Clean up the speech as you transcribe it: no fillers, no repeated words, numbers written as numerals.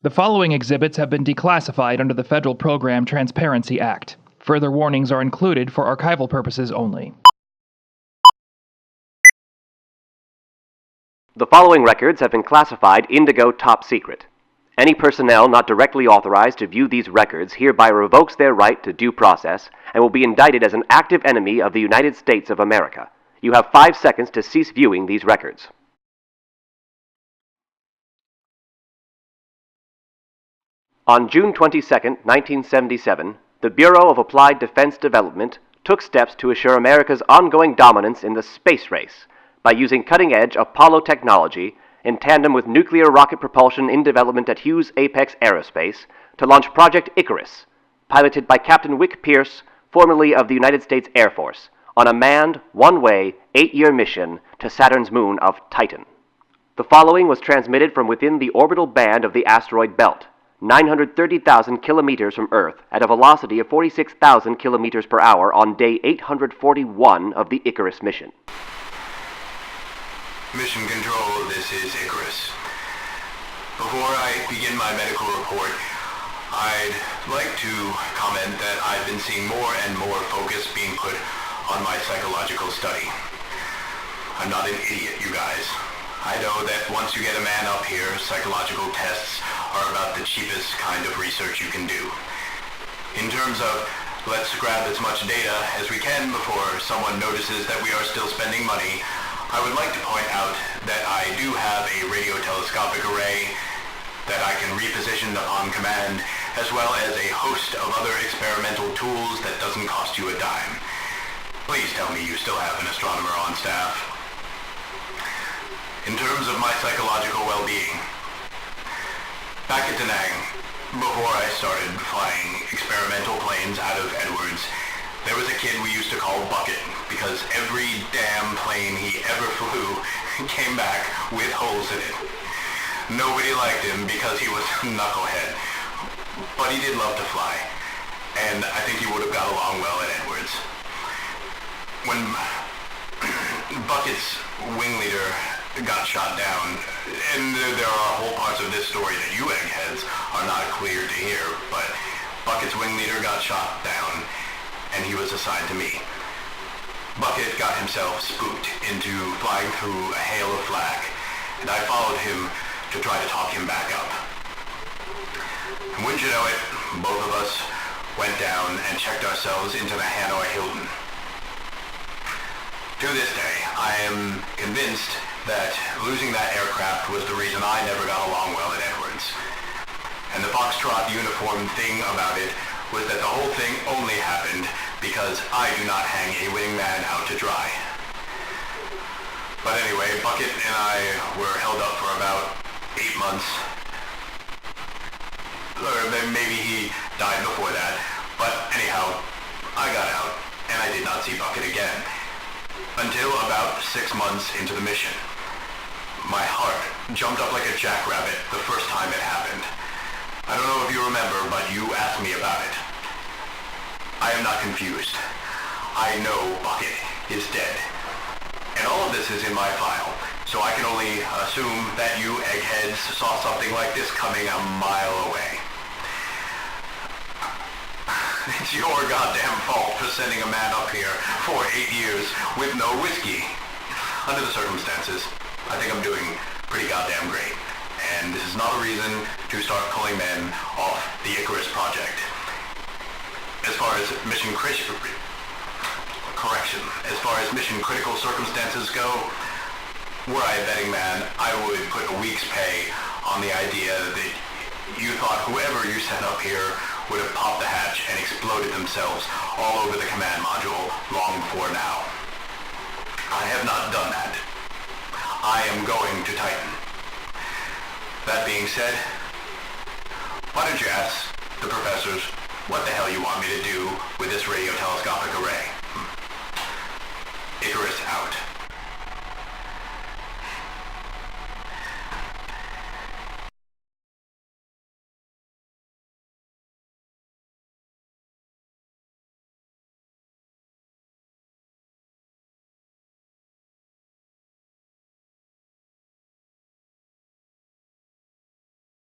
The following exhibits have been declassified under the Federal Program Transparency Act. Further warnings are included for archival purposes only. The following records have been classified Indigo Top Secret. Any personnel not directly authorized to view these records hereby revokes their right to due process and will be indicted as an active enemy of the United States of America. You have 5 seconds to cease viewing these records. On June 22, 1977, the Bureau of Applied Defense Development took steps to assure America's ongoing dominance in the space race by using cutting-edge Apollo technology in tandem with nuclear rocket propulsion in development at Hughes Apex Aerospace to launch Project Icarus, piloted by Captain Wick Pierce, formerly of the United States Air Force, on a manned, one-way, 8-year mission to Saturn's moon of Titan. The following was transmitted from within the orbital band of the asteroid belt, 930,000 kilometers from Earth at a velocity of 46,000 kilometers per hour on day 841 of the Icarus mission. Mission Control, this is Icarus. Before I begin my medical report, I'd like to comment that I've been seeing more and more focus being put on my psychological study. I'm not an idiot, you guys. I know that once you get a man up here, psychological tests are about the cheapest kind of research you can do. In terms of, let's grab as much data as we can before someone notices that we are still spending money, I would like to point out that I do have a radio telescopic array that I can reposition upon command, as well as a host of other experimental tools that doesn't cost you a dime. Please tell me you still have an astronomer on staff. In terms of my psychological well-being, back at Da Nang, before I started flying experimental planes out of Edwards, there was a kid we used to call Bucket, because every damn plane he ever flew came back with holes in it. Nobody liked him because he was a knucklehead, but he did love to fly, and I think he would have got along well at Edwards. When Bucket's wing leader got shot down, and there are whole parts of this story that you eggheads are not clear to hear, but Bucket's wing leader got shot down, and he was assigned to me. Bucket got himself spooked into flying through a hail of flak, and I followed him to try to talk him back up. And wouldn't you know it, both of us went down and checked ourselves into the Hanoi Hilton. To this day, I am convinced that losing that aircraft was the reason I never got along well at Edwards. And the Foxtrot uniform thing about it was that the whole thing only happened because I do not hang a winning man out to dry. But anyway, Bucket and I were held up for about 8 months. Or maybe he died before that. But anyhow, I got out, and I did not see Bucket again. Until about 6 months into the mission. My heart jumped up like a jackrabbit the first time it happened. I don't know if you remember, but you asked me about it. I am not confused. I know Bucket is dead. And all of this is in my file, so I can only assume that you eggheads saw something like this coming a mile away. It's your goddamn fault for sending a man up here for 8 years with no whiskey. Under the circumstances, I think I'm doing pretty goddamn great. And this is not a reason to start pulling men off the Icarus project. As far as mission critical circumstances go, were I a betting man, I would put a week's pay on the idea that you thought whoever you sent up here would have popped the hatch and exploded themselves all over the command module long before now. I have not done that. I am going to Titan. That being said, why don't you ask the professors what the hell you want me to do with this radio telescopic array? Icarus out.